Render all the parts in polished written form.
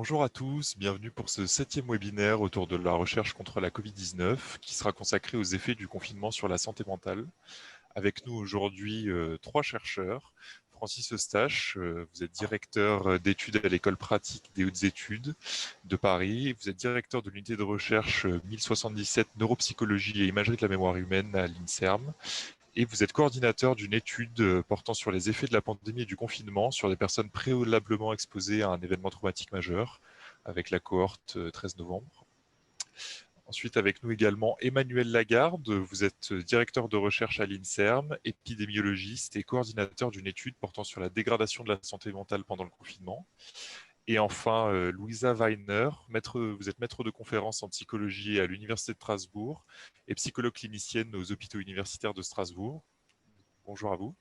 Bonjour à tous, bienvenue pour ce 7e webinaire autour de la recherche contre la Covid-19 qui sera consacré aux effets du confinement sur la santé mentale. Avec nous aujourd'hui 3 chercheurs. Francis Eustache, vous êtes directeur d'études à l'école pratique des hautes études de Paris. Vous êtes directeur de l'unité de recherche 1077 neuropsychologie et imagerie de la mémoire humaine à l'INSERM. Et vous êtes coordinateur d'une étude portant sur les effets de la pandémie et du confinement sur des personnes préalablement exposées à un événement traumatique majeur, avec la cohorte 13 novembre. Ensuite, avec nous également Emmanuel Lagarde, vous êtes directeur de recherche à l'INSERM, épidémiologiste et coordinateur d'une étude portant sur la dégradation de la santé mentale pendant le confinement. Et enfin, Louisa Weiner, vous êtes maître de conférence en psychologie à l'Université de Strasbourg et psychologue clinicienne aux hôpitaux universitaires de Strasbourg. Bonjour à vous.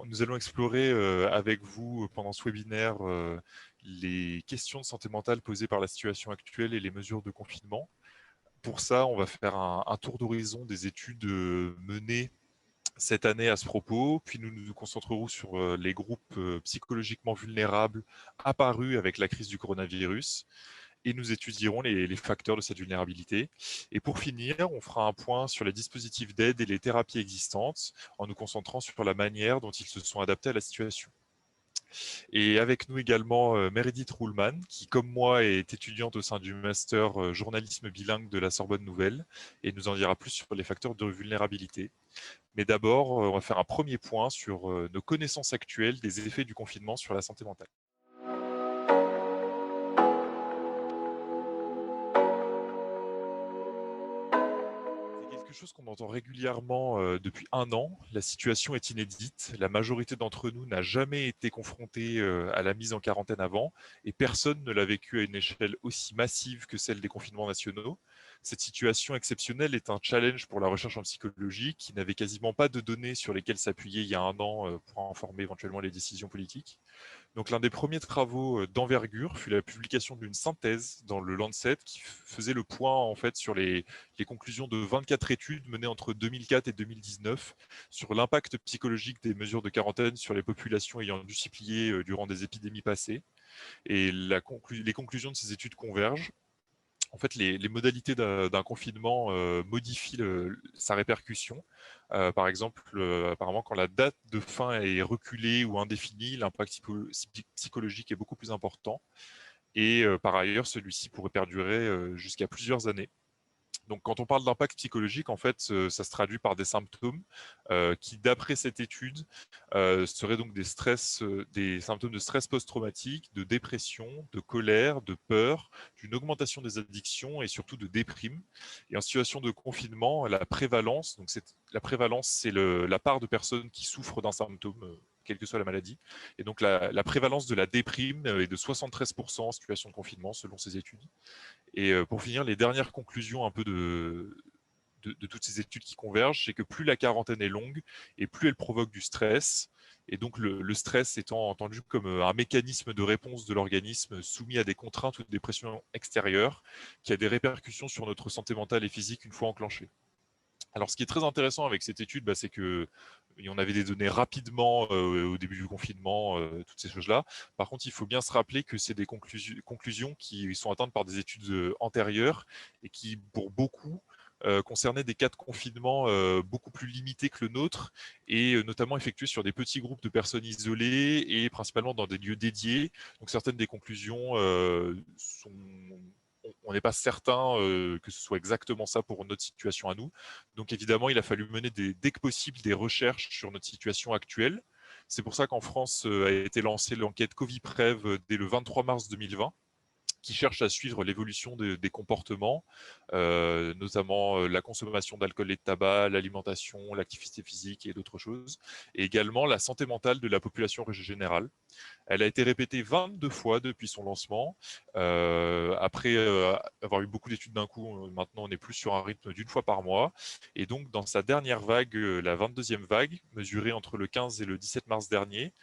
Nous allons explorer avec vous pendant ce webinaire les questions de santé mentale posées par la situation actuelle et les mesures de confinement. Pour ça, on va faire un tour d'horizon des études menées cette année à ce propos, puis nous nous concentrerons sur les groupes psychologiquement vulnérables apparus avec la crise du coronavirus et nous étudierons les facteurs de cette vulnérabilité. Et pour finir, on fera un point sur les dispositifs d'aide et les thérapies existantes en nous concentrant sur la manière dont ils se sont adaptés à la situation. Et avec nous également Meredith Ruhlmann, qui comme moi est étudiante au sein du master journalisme bilingue de la Sorbonne Nouvelle et nous en dira plus sur les facteurs de vulnérabilité. Mais d'abord, on va faire un premier point sur nos connaissances actuelles des effets du confinement sur la santé mentale. C'est quelque chose qu'on entend régulièrement depuis un an. La situation est inédite. La majorité d'entre nous n'a jamais été confrontée à la mise en quarantaine avant et personne ne l'a vécu à une échelle aussi massive que celle des confinements nationaux. Cette situation exceptionnelle est un challenge pour la recherche en psychologie qui n'avait quasiment pas de données sur lesquelles s'appuyer il y a un an pour informer éventuellement les décisions politiques. Donc l'un des premiers travaux d'envergure fut la publication d'une synthèse dans le Lancet qui faisait le point en fait sur les conclusions de 24 études menées entre 2004 et 2019 sur l'impact psychologique des mesures de quarantaine sur les populations ayant dû s'y plier durant des épidémies passées. Et les conclusions de ces études convergent. En fait, les modalités d'un confinement modifient sa répercussion. Par exemple, apparemment, quand la date de fin est reculée ou indéfinie, l'impact psychologique est beaucoup plus important. Et par ailleurs, celui-ci pourrait perdurer jusqu'à plusieurs années. Donc, quand on parle d'impact psychologique, en fait, ça se traduit par des symptômes qui, d'après cette étude, seraient donc des symptômes de stress post-traumatique, de dépression, de colère, de peur, d'une augmentation des addictions et surtout de déprime. Et en situation de confinement, la prévalence, c'est la part de personnes qui souffrent d'un symptôme, quelle que soit la maladie. Et donc, la prévalence de la déprime est de 73% en situation de confinement, selon ces études. Et pour finir, les dernières conclusions un peu de toutes ces études qui convergent, c'est que plus la quarantaine est longue et plus elle provoque du stress. Et donc le stress étant entendu comme un mécanisme de réponse de l'organisme soumis à des contraintes ou des pressions extérieures, qui a des répercussions sur notre santé mentale et physique une fois enclenchée. Alors, ce qui est très intéressant avec cette étude, c'est que on avait des données rapidement au début du confinement, toutes ces choses-là. Par contre, il faut bien se rappeler que c'est des conclusions qui sont atteintes par des études antérieures et qui, pour beaucoup, concernaient des cas de confinement beaucoup plus limités que le nôtre et notamment effectués sur des petits groupes de personnes isolées et principalement dans des lieux dédiés. Donc, certaines des conclusions sont on n'est pas certain que ce soit exactement ça pour notre situation à nous. Donc évidemment, il a fallu mener dès que possible des recherches sur notre situation actuelle. C'est pour ça qu'en France a été lancée l'enquête Coviprev dès le 23 mars 2020 qui cherche à suivre l'évolution des comportements, notamment la consommation d'alcool et de tabac, l'alimentation, l'activité physique et d'autres choses, et également la santé mentale de la population générale. Elle a été répétée 22 fois depuis son lancement. Après avoir eu beaucoup d'études d'un coup, maintenant on est plus sur un rythme d'une fois par mois. Et donc dans sa dernière vague, la 22e vague, mesurée entre le 15 et le 17 mars dernier,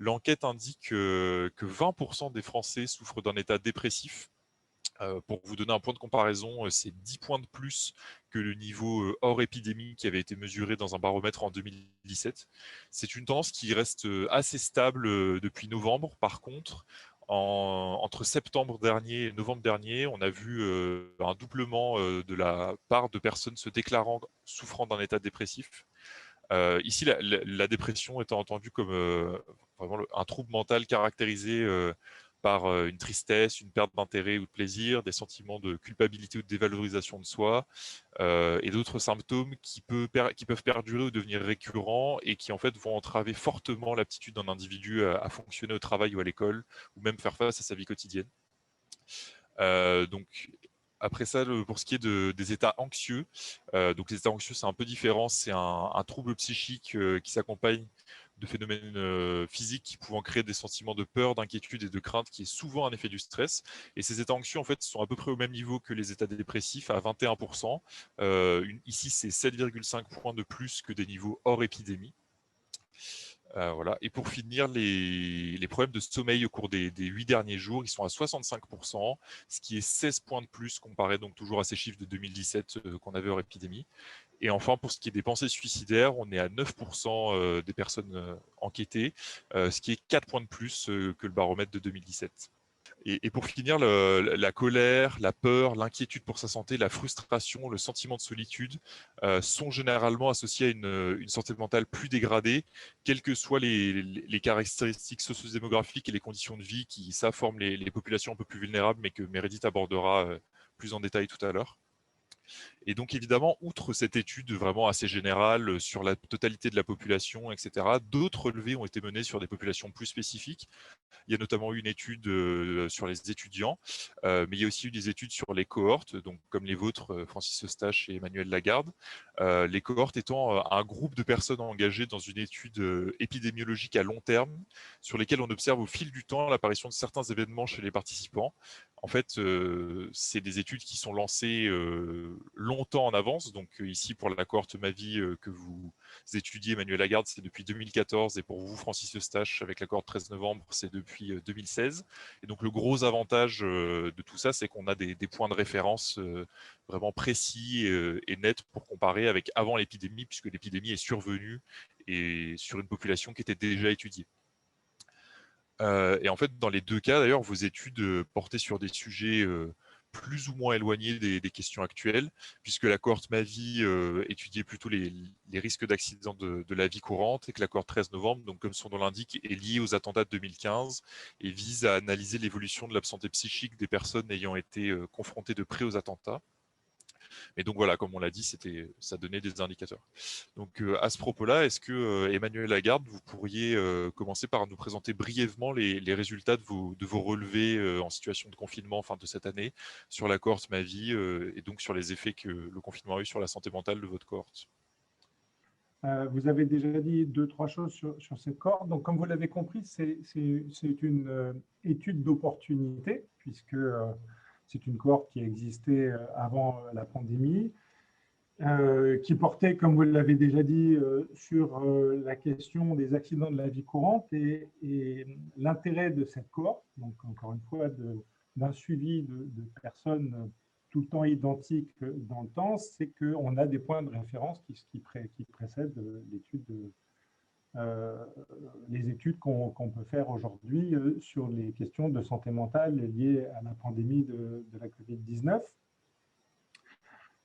l'enquête indique que 20% des Français souffrent d'un état dépressif. Pour vous donner un point de comparaison, c'est 10 points de plus que le niveau hors épidémie qui avait été mesuré dans un baromètre en 2017. C'est une tendance qui reste assez stable depuis novembre. Par contre, Entre septembre dernier et novembre dernier, on a vu un doublement de la part de personnes se déclarant souffrant d'un état dépressif. Ici, la dépression étant entendue comme vraiment un trouble mental caractérisé par une tristesse, une perte d'intérêt ou de plaisir, des sentiments de culpabilité ou de dévalorisation de soi, et d'autres symptômes qui peuvent perdurer ou devenir récurrents et qui en fait vont entraver fortement l'aptitude d'un individu à fonctionner au travail ou à l'école, ou même faire face à sa vie quotidienne. Donc après ça, pour ce qui est des états anxieux, donc les états anxieux, c'est un peu différent. C'est un trouble psychique qui s'accompagne de phénomènes physiques pouvant créer des sentiments de peur, d'inquiétude et de crainte, qui est souvent un effet du stress. Et ces états anxieux, en fait, sont à peu près au même niveau que les états dépressifs, à 21%. Ici, c'est 7,5 points de plus que des niveaux hors épidémie. Voilà. Et pour finir, les problèmes de sommeil au cours des 8 derniers jours, ils sont à 65%, ce qui est 16 points de plus comparé donc toujours à ces chiffres de 2017 qu'on avait hors épidémie. Et enfin, pour ce qui est des pensées suicidaires, on est à 9% des personnes enquêtées, ce qui est 4 points de plus que le baromètre de 2017. Et pour finir, la colère, la peur, l'inquiétude pour sa santé, la frustration, le sentiment de solitude sont généralement associés à une santé mentale plus dégradée, quelles que soient les caractéristiques socio-démographiques et les conditions de vie qui, ça, forment les populations un peu plus vulnérables, mais que Meredith abordera plus en détail tout à l'heure. Et donc évidemment, outre cette étude vraiment assez générale sur la totalité de la population, etc., d'autres relevés ont été menés sur des populations plus spécifiques. Il y a notamment eu une étude sur les étudiants, mais il y a aussi eu des études sur les cohortes, donc comme les vôtres, Francis Eustache et Emmanuel Lagarde. Les cohortes étant un groupe de personnes engagées dans une étude épidémiologique à long terme, sur lesquelles on observe au fil du temps l'apparition de certains événements chez les participants. En fait, c'est des études qui sont lancées longtemps en avance. Donc ici, pour la cohorte Mavi que vous étudiez, Emmanuel Lagarde, c'est depuis 2014. Et pour vous, Francis Eustache, avec la cohorte 13 novembre, c'est depuis 2016. Et donc le gros avantage de tout ça, c'est qu'on a des points de référence vraiment précis et nets pour comparer avec avant l'épidémie, puisque l'épidémie est survenue et sur une population qui était déjà étudiée. Et en fait, dans les deux cas, d'ailleurs, vos études portaient sur des sujets plus ou moins éloignés des questions actuelles, puisque la cohorte Mavi étudiait plutôt les risques d'accidents de la vie courante, et que la cohorte 13 novembre, donc comme son nom l'indique, est liée aux attentats de 2015 et vise à analyser l'évolution de la santé psychique des personnes ayant été confrontées de près aux attentats. Mais donc voilà, comme on l'a dit, ça donnait des indicateurs. Donc à ce propos-là, est-ce que Emmanuel Lagarde, vous pourriez commencer par nous présenter brièvement les résultats de vos relevés en situation de confinement fin de cette année sur la cohorte Mavi et donc sur les effets que le confinement a eu sur la santé mentale de votre cohorte? Vous avez déjà dit deux, trois choses sur cette cohorte. Donc, comme vous l'avez compris, c'est une étude d'opportunité, puisque c'est une cohorte qui existait avant la pandémie, qui portait, comme vous l'avez déjà dit, sur la question des accidents de la vie courante et l'intérêt de cette cohorte, donc encore une fois, d'un suivi de personnes tout le temps identiques dans le temps, c'est qu'on a des points de référence qui précèdent les études qu'on peut faire aujourd'hui sur les questions de santé mentale liées à la pandémie de la Covid-19.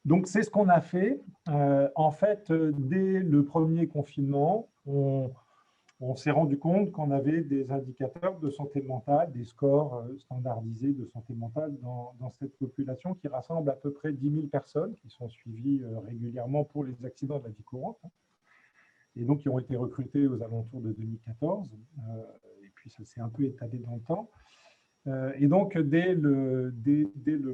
Donc, c'est ce qu'on a fait. En fait, dès le premier confinement, on s'est rendu compte qu'on avait des indicateurs de santé mentale, des scores standardisés de santé mentale dans cette population qui rassemble à peu près 10 000 personnes qui sont suivies régulièrement pour les accidents de la vie courante et donc qui ont été recrutées aux alentours de 2014. Et puis, ça s'est un peu étalé dans le temps. Et donc, dès le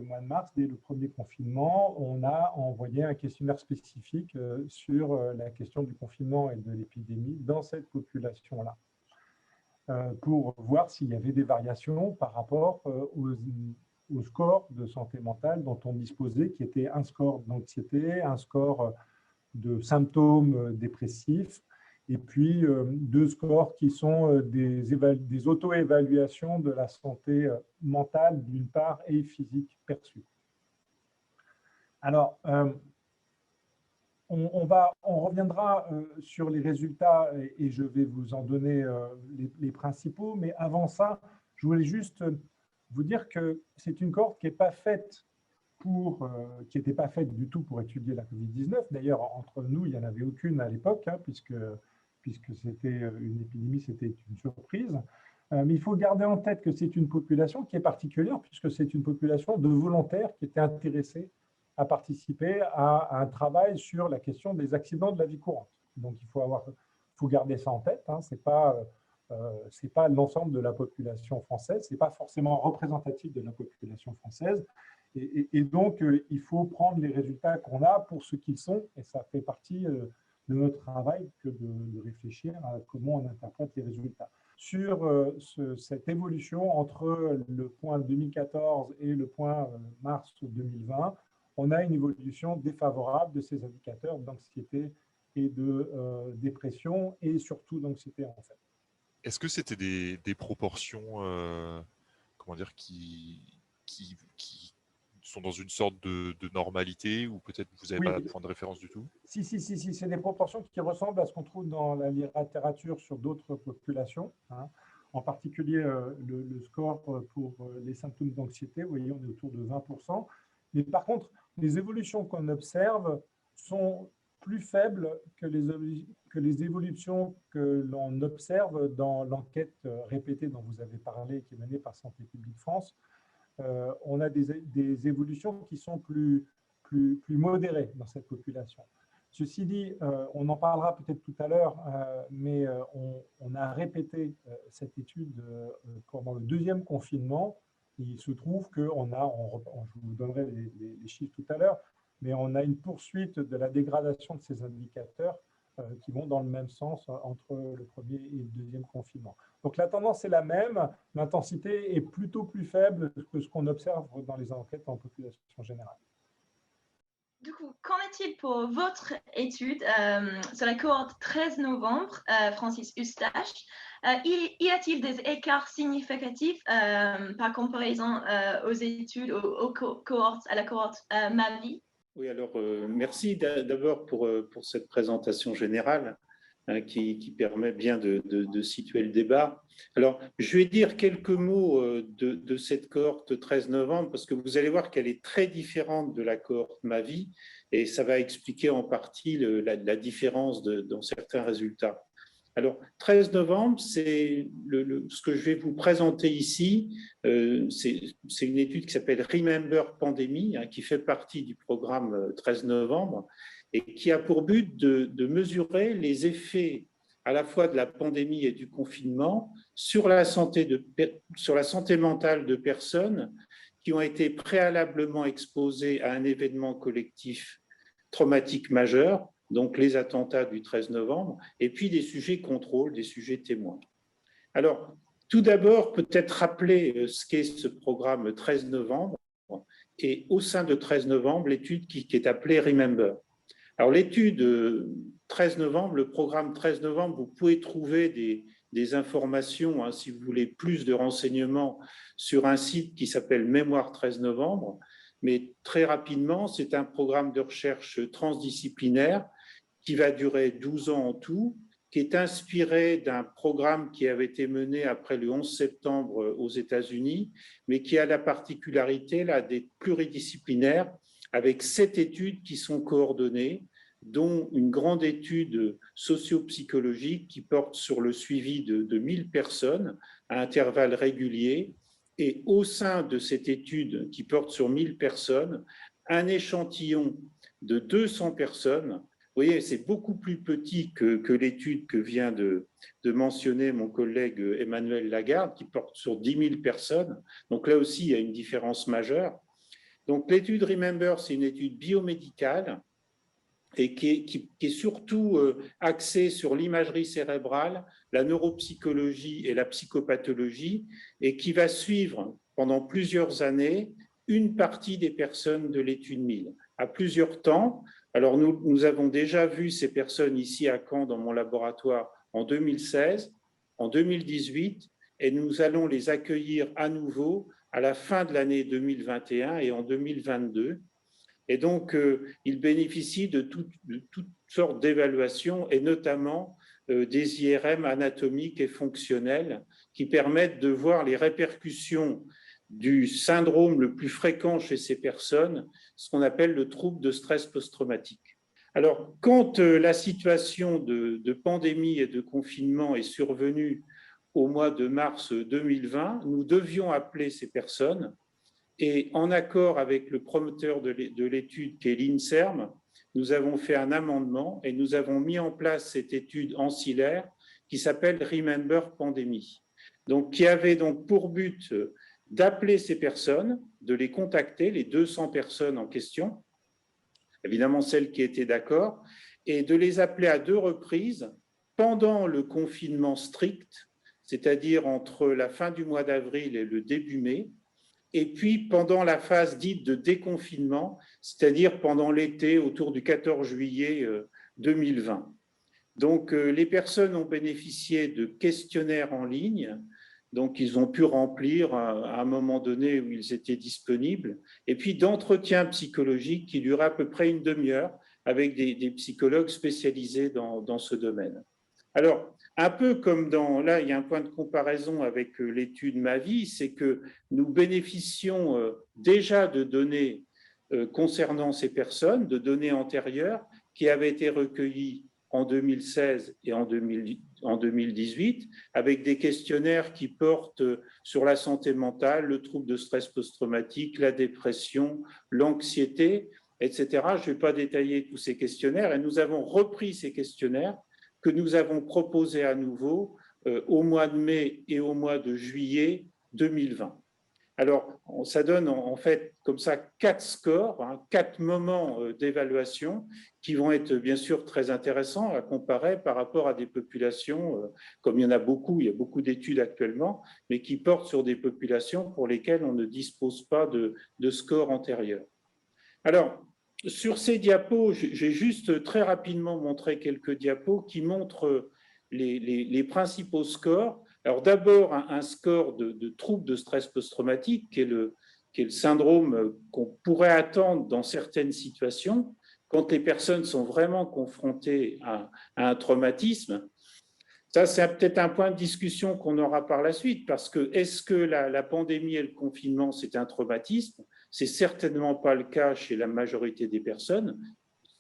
mois de mars, dès le premier confinement, on a envoyé un questionnaire spécifique sur la question du confinement et de l'épidémie dans cette population-là, pour voir s'il y avait des variations par rapport au score de santé mentale dont on disposait, qui était un score d'anxiété, un score de symptômes dépressifs, et puis deux scores qui sont des auto-évaluations de la santé mentale d'une part et physique perçue. Alors, on reviendra sur les résultats et je vais vous en donner les principaux, mais avant ça, Je voulais juste vous dire que c'est une cohorte qui n'est pas faite qui n'était pas faite du tout pour étudier la Covid-19. D'ailleurs, entre nous, il n'y en avait aucune à l'époque, hein, puisque c'était une épidémie, c'était une surprise. Mais il faut garder en tête que c'est une population qui est particulière, puisque c'est une population de volontaires qui étaient intéressés à participer à un travail sur la question des accidents de la vie courante. Donc, il faut garder ça en tête. Hein. Ce n'est pas l'ensemble de la population française, ce n'est pas forcément représentatif de la population française. Et donc, il faut prendre les résultats qu'on a pour ce qu'ils sont, et ça fait partie de notre travail que de réfléchir à comment on interprète les résultats. Sur cette évolution entre le point 2014 et le point mars 2020, on a une évolution défavorable de ces indicateurs d'anxiété et de dépression, et surtout d'anxiété en fait. Est-ce que c'était des proportions comment dire, qui sont dans une sorte de normalité, ou peut-être vous n'avez pas de point de référence du tout? Si, c'est des proportions qui ressemblent à ce qu'on trouve dans la littérature sur d'autres populations, hein. En particulier le score pour les symptômes d'anxiété, vous voyez, on est autour de 20%. Mais par contre, les évolutions qu'on observe sont plus faibles que les évolutions que l'on observe dans l'enquête répétée dont vous avez parlé, qui est menée par Santé publique France. On a des évolutions qui sont plus modérées dans cette population. Ceci dit, on en parlera peut-être tout à l'heure, mais on a répété cette étude pendant le deuxième confinement. Il se trouve qu'on a, je vous donnerai les chiffres tout à l'heure, mais on a une poursuite de la dégradation de ces indicateurs qui vont dans le même sens entre le premier et le deuxième confinement. Donc la tendance est la même, l'intensité est plutôt plus faible que ce qu'on observe dans les enquêtes en population générale. Du coup, qu'en est-il pour votre étude sur la cohorte 13 novembre, Francis Eustache? Y a-t-il des écarts significatifs par comparaison aux études, aux cohortes, à la cohorte MAVI? Oui, alors merci d'abord pour cette présentation générale hein, qui permet bien de situer le débat. Alors, je vais dire quelques mots de cette cohorte 13 novembre, parce que vous allez voir qu'elle est très différente de la cohorte MAVI, et ça va expliquer en partie la différence dans certains résultats. Alors, 13 novembre, c'est ce que je vais vous présenter ici. C'est une étude qui s'appelle Remember Pandémie, hein, qui fait partie du programme 13 novembre et qui a pour but de mesurer les effets à la fois de la pandémie et du confinement sur la santé mentale de personnes qui ont été préalablement exposées à un événement collectif traumatique majeur, donc les attentats du 13 novembre, et puis des sujets contrôle, des sujets témoins. Alors, tout d'abord, peut-être rappeler ce qu'est ce programme 13 novembre, et au sein de 13 novembre, l'étude qui est appelée Remember. Alors, l'étude 13 novembre, le programme 13 novembre, vous pouvez trouver des informations, hein, si vous voulez plus de renseignements, sur un site qui s'appelle Mémoire 13 novembre, mais très rapidement, c'est un programme de recherche transdisciplinaire qui va durer 12 ans en tout, qui est inspiré d'un programme qui avait été mené après le 11 septembre aux États-Unis, mais qui a la particularité là, d'être pluridisciplinaire, avec 7 études qui sont coordonnées, dont une grande étude socio-psychologique qui porte sur le suivi de 1000 personnes à intervalles réguliers, et au sein de cette étude qui porte sur 1000 personnes, un échantillon de 200 personnes. Vous voyez, c'est beaucoup plus petit que l'étude que vient de mentionner mon collègue Emmanuel Lagarde, qui porte sur 10 000 personnes. Donc là aussi, il y a une différence majeure. Donc l'étude Remember, c'est une étude biomédicale et qui est surtout axée sur l'imagerie cérébrale, la neuropsychologie et la psychopathologie, et qui va suivre pendant plusieurs années une partie des personnes de l'étude 1000, à plusieurs temps. Alors, nous avons déjà vu ces personnes ici à Caen, dans mon laboratoire, en 2016, en 2018, et nous allons les accueillir à nouveau à la fin de l'année 2021 et en 2022. Et donc, ils bénéficient de toutes sortes d'évaluations, et notamment des IRM anatomiques et fonctionnels qui permettent de voir les répercussions du syndrome le plus fréquent chez ces personnes, ce qu'on appelle le trouble de stress post-traumatique. Alors, quand la situation de pandémie et de confinement est survenue au mois de mars 2020, nous devions appeler ces personnes et en accord avec le promoteur de l'étude qui est l'INSERM, nous avons fait un amendement et nous avons mis en place cette étude ancillaire qui s'appelle Remember Pandémie, donc qui avait donc pour but d'appeler ces personnes, de les contacter, les 200 personnes en question, évidemment celles qui étaient d'accord, et de les appeler à 2 reprises pendant le confinement strict, c'est-à-dire entre la fin du mois d'avril et le début mai, et puis pendant la phase dite de déconfinement, c'est-à-dire pendant l'été autour du 14 juillet 2020. Donc les personnes ont bénéficié de questionnaires en ligne, donc ils ont pu remplir à un moment donné où ils étaient disponibles, et puis d'entretiens psychologiques qui duraient à peu près une demi-heure avec des psychologues spécialisés dans ce domaine. Alors, un peu comme là, il y a un point de comparaison avec l'étude MAVI, c'est que nous bénéficions déjà de données concernant ces personnes, de données antérieures qui avaient été recueillies en 2016 et en 2018, avec des questionnaires qui portent sur la santé mentale, le trouble de stress post-traumatique, la dépression, l'anxiété, etc. Je ne vais pas détailler tous ces questionnaires, et nous avons repris ces questionnaires que nous avons proposés à nouveau au mois de mai et au mois de juillet 2020. Alors, ça donne en fait comme ça 4 scores, 4 moments d'évaluation qui vont être bien sûr très intéressants à comparer par rapport à des populations, comme il y en a beaucoup d'études actuellement, mais qui portent sur des populations pour lesquelles on ne dispose pas de scores antérieurs. Alors, sur ces diapos, j'ai juste très rapidement montré quelques diapos qui montrent les principaux scores. Alors d'abord, un score de trouble de stress post-traumatique, qui est le syndrome qu'on pourrait attendre dans certaines situations, quand les personnes sont vraiment confrontées à un traumatisme. Ça, c'est peut-être un point de discussion qu'on aura par la suite, parce que est-ce que la pandémie et le confinement, c'est un traumatisme? C'est certainement pas le cas chez la majorité des personnes,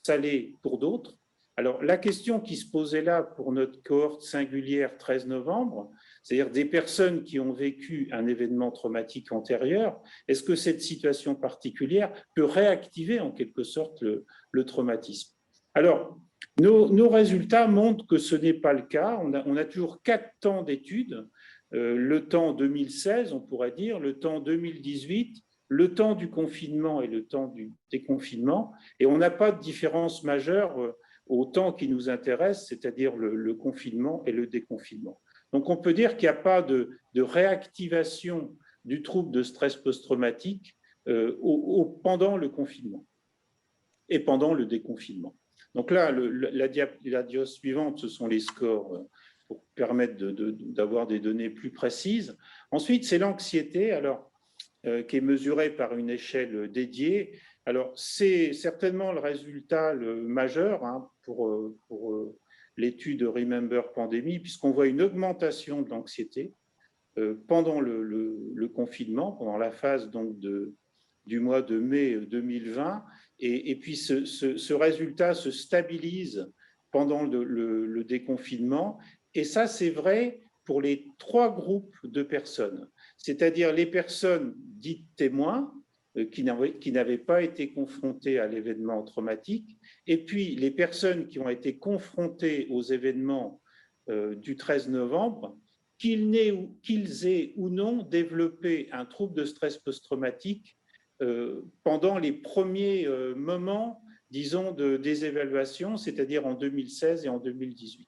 ça l'est pour d'autres. Alors, la question qui se posait là pour notre cohorte singulière 13 novembre, c'est-à-dire des personnes qui ont vécu un événement traumatique antérieur, est-ce que cette situation particulière peut réactiver en quelque sorte le traumatisme? Alors, nos résultats montrent que ce n'est pas le cas. On a toujours 4 temps d'études, le temps 2016, on pourrait dire, le temps 2018, le temps du confinement et le temps du déconfinement, et on n'a pas de différence majeure au temps qui nous intéresse, c'est-à-dire le confinement et le déconfinement. Donc on peut dire qu'il n'y a pas de réactivation du trouble de stress post-traumatique pendant le confinement et pendant le déconfinement. Donc là, la diapo suivante, ce sont les scores pour permettre d'avoir des données plus précises. Ensuite, c'est l'anxiété, alors qui est mesurée par une échelle dédiée. Alors, c'est certainement le résultat majeur pour l'étude Remember Pandémie, puisqu'on voit une augmentation de l'anxiété pendant le confinement, pendant la phase donc du mois de mai 2020, et puis ce résultat se stabilise pendant le déconfinement, et ça c'est vrai pour les 3 groupes de personnes, c'est-à-dire les personnes dites témoins, qui n'avaient pas été confrontées à l'événement traumatique, et puis les personnes qui ont été confrontées aux événements du 13 novembre, qu'ils aient ou non développé un trouble de stress post-traumatique pendant les premiers moments, disons, des évaluations, c'est-à-dire en 2016 et en 2018.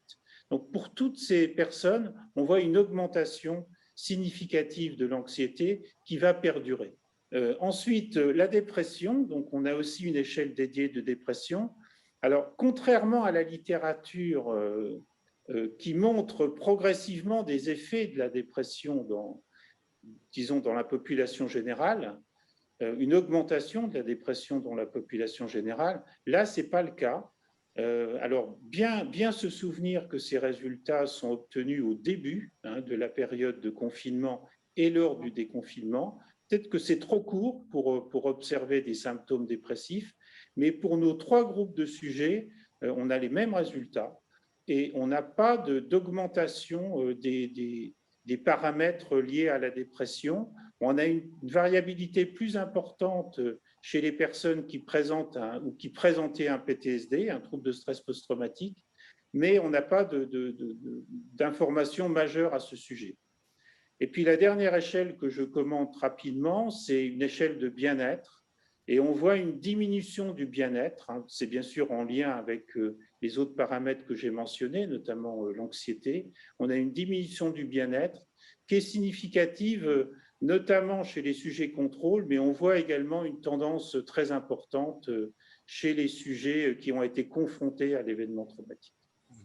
Donc, pour toutes ces personnes, on voit une augmentation significative de l'anxiété qui va perdurer. Ensuite, la dépression, donc on a aussi une échelle dédiée de dépression. Alors, contrairement à la littérature qui montre progressivement des effets de la dépression dans la population générale, une augmentation de la dépression dans la population générale, là, ce n'est pas le cas. Alors, bien se souvenir que ces résultats sont obtenus au début de la période de confinement et lors du déconfinement. Peut-être que c'est trop court pour observer des symptômes dépressifs, mais pour nos 3 groupes de sujets, on a les mêmes résultats et on n'a pas d'augmentation des paramètres liés à la dépression. On a une variabilité plus importante chez les personnes qui présentent ou qui présentaient un PTSD, un trouble de stress post-traumatique, mais on n'a pas d'informations majeures à ce sujet. Et puis la dernière échelle que je commente rapidement, c'est une échelle de bien-être. Et on voit une diminution du bien-être. C'est bien sûr en lien avec les autres paramètres que j'ai mentionnés, notamment l'anxiété. On a une diminution du bien-être qui est significative, notamment chez les sujets contrôle, mais on voit également une tendance très importante chez les sujets qui ont été confrontés à l'événement traumatique.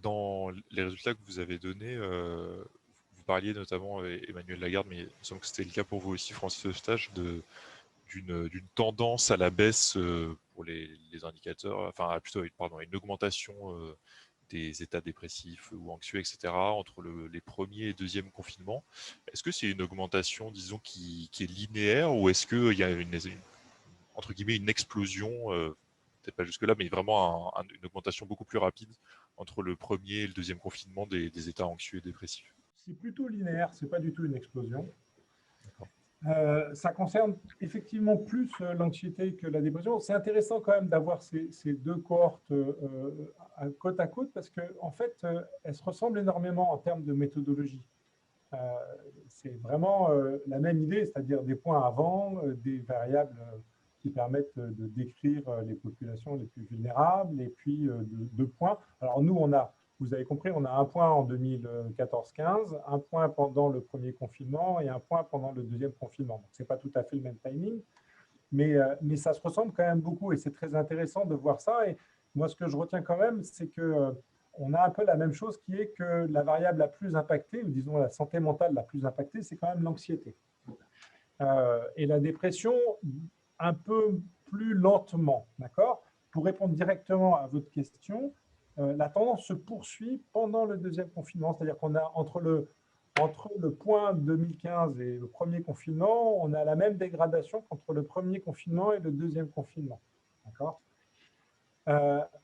Dans les résultats que vous avez donnés, vous parliez notamment, Emmanuel Lagarde, mais il me semble que c'était le cas pour vous aussi, Francis Eustache, d'une tendance à la baisse pour les indicateurs, enfin plutôt pardon, une augmentation des états dépressifs ou anxieux, etc., entre les premiers et deuxièmes confinements. Est-ce que c'est une augmentation, disons, qui est linéaire, ou est-ce qu'il y a entre guillemets une explosion, peut-être pas jusque-là, mais vraiment une augmentation beaucoup plus rapide entre le premier et le deuxième confinement des états anxieux et dépressifs? C'est plutôt linéaire, ce n'est pas du tout une explosion. D'accord. Ça concerne effectivement plus l'anxiété que la dépression. C'est intéressant quand même d'avoir ces 2 cohortes côte à côte parce qu'en fait, elles se ressemblent énormément en termes de méthodologie. C'est vraiment la même idée, c'est-à-dire des points avant, des variables qui permettent de décrire les populations les plus vulnérables, et puis 2 points. Alors nous, vous avez compris, on a un point en 2014-15, un point pendant le premier confinement et un point pendant le deuxième confinement. Donc, ce n'est pas tout à fait le même timing, mais ça se ressemble quand même beaucoup et c'est très intéressant de voir ça. Et moi, ce que je retiens quand même, c'est qu'on a un peu la même chose qui est que la variable la plus impactée, ou disons la santé mentale la plus impactée, c'est quand même l'anxiété. Et la dépression, un peu plus lentement, d'accord? Pour répondre directement à votre question, la tendance se poursuit pendant le deuxième confinement, c'est-à-dire qu'on a entre le point 2015 et le premier confinement, on a la même dégradation qu'entre le premier confinement et le deuxième confinement. D'accord ?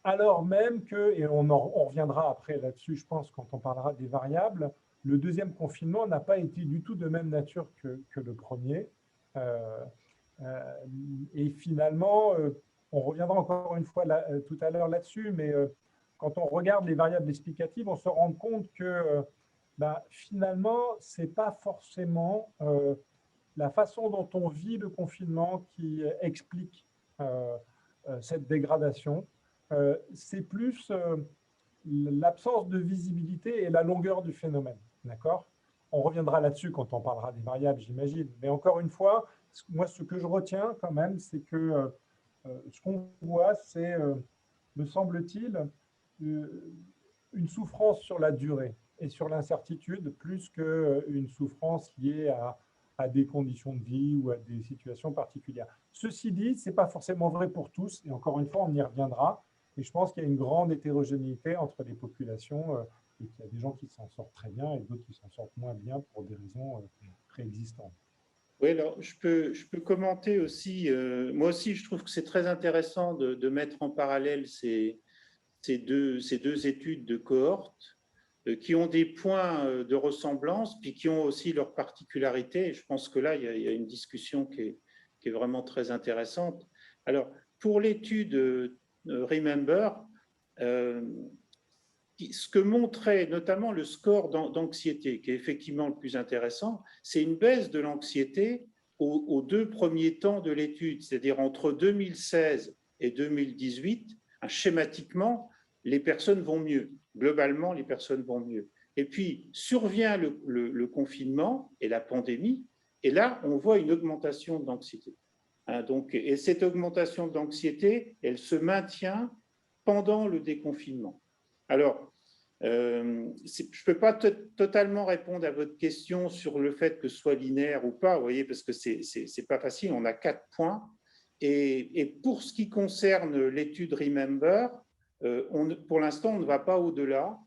Alors même que, et on reviendra après là-dessus, je pense, quand on parlera des variables, le deuxième confinement n'a pas été du tout de même nature que le premier. Et finalement, on reviendra encore une fois tout à l'heure là-dessus, mais quand on regarde les variables explicatives, on se rend compte que finalement, ce n'est pas forcément la façon dont on vit le confinement qui explique cette dégradation. C'est plus l'absence de visibilité et la longueur du phénomène. D'accord ? On reviendra là-dessus quand on parlera des variables, j'imagine. Mais encore une fois, moi, ce que je retiens quand même, c'est que ce qu'on voit, c'est, me semble-t-il, une souffrance sur la durée et sur l'incertitude, plus qu'une souffrance liée à des conditions de vie ou à des situations particulières. Ceci dit, ce n'est pas forcément vrai pour tous, et encore une fois, on y reviendra. Et je pense qu'il y a une grande hétérogénéité entre les populations, et qu'il y a des gens qui s'en sortent très bien et d'autres qui s'en sortent moins bien pour des raisons préexistantes. Oui, alors je peux commenter aussi. Moi aussi, je trouve que c'est très intéressant de mettre en parallèle ces deux études de cohorte qui ont des points de ressemblance, puis qui ont aussi leurs particularités. Et je pense que là, il y a une discussion qui est vraiment très intéressante. Alors, pour l'étude Remember, ce que montrait notamment le score d'anxiété, qui est effectivement le plus intéressant, c'est une baisse de l'anxiété aux 2 premiers temps de l'étude, c'est-à-dire entre 2016 et 2018, schématiquement, les personnes vont mieux. Globalement, les personnes vont mieux. Et puis, survient le confinement et la pandémie, et là, on voit une augmentation d'anxiété. Et cette augmentation d'anxiété, elle se maintient pendant le déconfinement. Alors, je ne peux pas totalement répondre à votre question sur le fait que ce soit linéaire ou pas, vous voyez, parce que ce n'est pas facile, on a 4 points. Et pour ce qui concerne l'étude Remember, pour l'instant, on ne va pas au-delà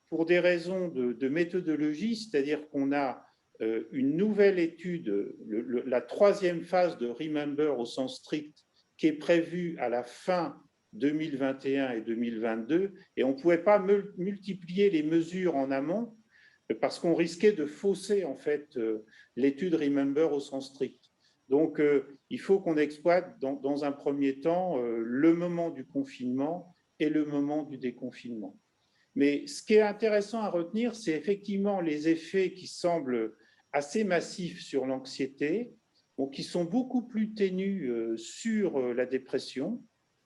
pour des raisons de méthodologie, c'est-à-dire qu'on a une nouvelle étude, la troisième phase de Remember au sens strict, qui est prévue à la fin 2021 et 2022, et on ne pouvait pas multiplier les mesures en amont parce qu'on risquait de fausser en fait l'étude Remember au sens strict. Donc, il faut qu'on exploite dans un premier temps le moment du confinement et le moment du déconfinement. Mais ce qui est intéressant à retenir, c'est effectivement les effets qui semblent assez massifs sur l'anxiété, qui sont beaucoup plus ténus sur la dépression.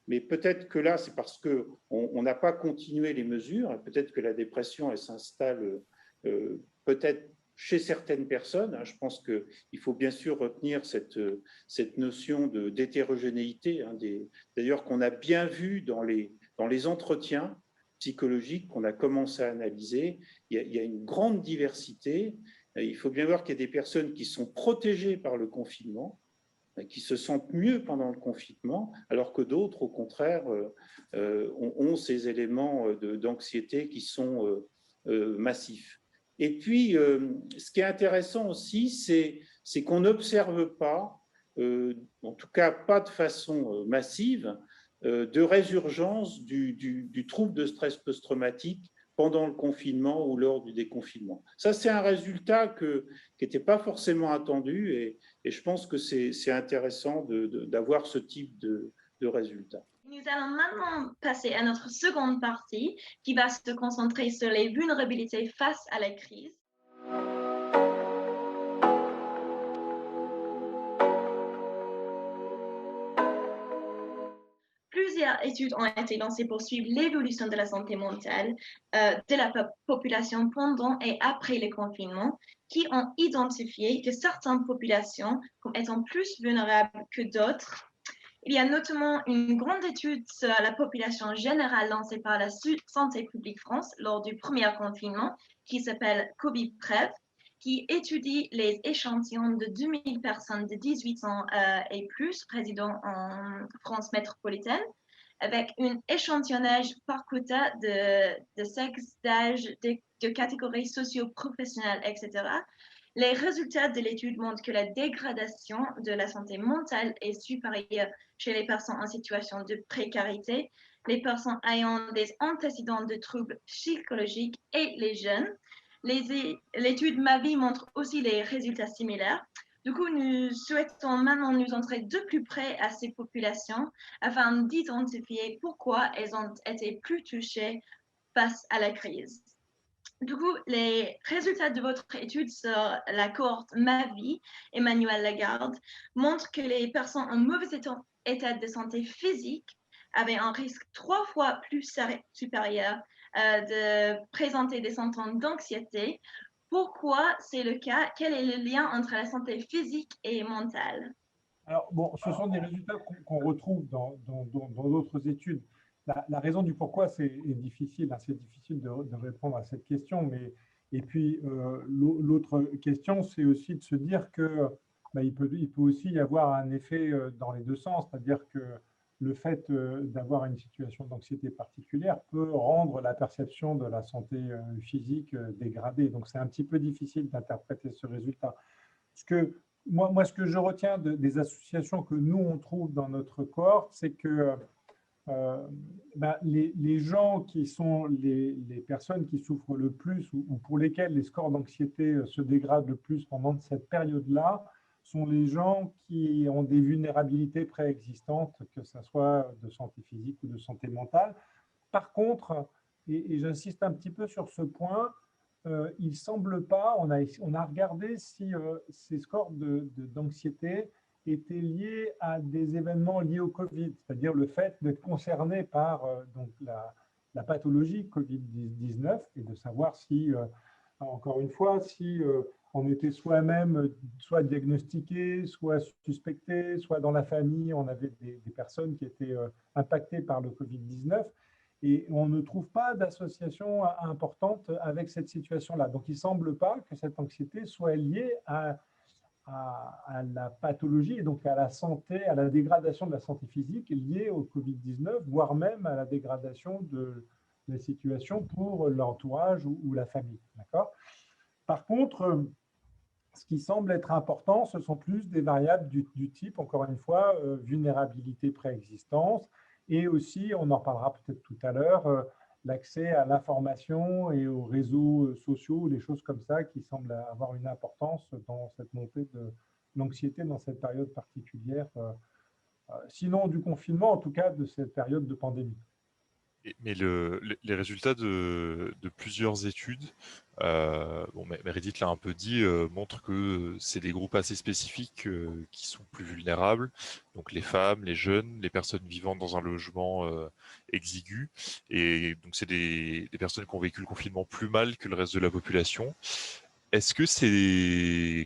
Mais peut-être que là, c'est parce qu'on n'a pas continué les mesures. Peut-être que la dépression, elle s'installe peut-être chez certaines personnes. Je pense qu'il faut bien sûr retenir cette notion d'hétérogénéité, d'ailleurs qu'on a bien vu dans les entretiens psychologiques qu'on a commencé à analyser. Il y a une grande diversité. Il faut bien voir qu'il y a des personnes qui sont protégées par le confinement, qui se sentent mieux pendant le confinement, alors que d'autres, au contraire, ont ces éléments d'anxiété qui sont massifs. Et puis, ce qui est intéressant aussi, c'est qu'on n'observe pas, en tout cas pas de façon massive, de résurgence du trouble de stress post-traumatique pendant le confinement ou lors du déconfinement. Ça, c'est un résultat qui n'était pas forcément attendu et je pense que c'est intéressant d'avoir ce type de résultat. Nous allons maintenant passer à notre seconde partie qui va se concentrer sur les vulnérabilités face à la crise. Plusieurs études ont été lancées pour suivre l'évolution de la santé mentale de la population pendant et après le confinement, qui ont identifié que certaines populations comme étant plus vulnérables que d'autres. Il y a notamment une grande étude sur la population générale lancée par la Santé publique France lors du premier confinement, qui s'appelle Covid-PREV, qui étudie les échantillons de 2000 personnes de 18 ans et plus résidant en France métropolitaine, avec un échantillonnage par quota de sexe, d'âge, de catégories socio-professionnelles, etc. Les résultats de l'étude montrent que la dégradation de la santé mentale est supérieure chez les personnes en situation de précarité, les personnes ayant des antécédents de troubles psychologiques et les jeunes. L'étude MAVI montre aussi les résultats similaires. Du coup, nous souhaitons maintenant nous entrer de plus près à ces populations afin d'identifier pourquoi elles ont été plus touchées face à la crise. Du coup, les résultats de votre étude sur la cohorte MAVI, Emmanuel Lagarde, montrent que les personnes en mauvais état de santé physique avaient un risque 3 fois plus supérieur de présenter des symptômes d'anxiété. Pourquoi c'est le cas? Quel est le lien entre la santé physique et mentale? Alors, bon, ce sont des résultats qu'on retrouve dans d'autres études. La raison du pourquoi est difficile, c'est difficile de répondre à cette question. Et puis, l'autre question, c'est aussi de se dire que il peut aussi y avoir un effet dans les deux sens, c'est-à-dire que le fait d'avoir une situation d'anxiété particulière peut rendre la perception de la santé physique dégradée. Donc, c'est un petit peu difficile d'interpréter ce résultat. Moi, ce que je retiens des associations que nous, on trouve dans notre cohorte, c'est que les gens qui sont les personnes qui souffrent le plus ou pour lesquelles les scores d'anxiété se dégradent le plus pendant cette période-là sont les gens qui ont des vulnérabilités préexistantes, que ce soit de santé physique ou de santé mentale. Par contre, et j'insiste un petit peu sur ce point, il ne semble pas, on a regardé si ces scores d'anxiété étaient liés à des événements liés au Covid, c'est-à-dire le fait d'être concerné par donc la pathologie Covid-19 et de savoir si, encore une fois, si on était soi-même soit diagnostiqué, soit suspecté, soit dans la famille, on avait des personnes qui étaient impactées par le Covid-19. Et on ne trouve pas d'association importante avec cette situation-là. Donc, il ne semble pas que cette anxiété soit liée à à la pathologie et donc à la santé, à la dégradation de la santé physique liée au Covid-19, voire même à la dégradation de la situation pour l'entourage ou la famille. D'accord ? Par contre, ce qui semble être important, ce sont plus des variables du type, encore une fois, vulnérabilité préexistence, et aussi, on en parlera peut-être tout à l'heure, l'accès à l'information et aux réseaux sociaux, des choses comme ça qui semblent avoir une importance dans cette montée de l'anxiété dans cette période particulière, sinon du confinement, en tout cas de cette période de pandémie. Mais les résultats de plusieurs études, bon, Meredith l'a un peu dit, montrent que c'est des groupes assez spécifiques qui sont plus vulnérables. Donc les femmes, les jeunes, les personnes vivant dans un logement exigu. Et donc c'est des personnes qui ont vécu le confinement plus mal que le reste de la population. Est-ce que est-ce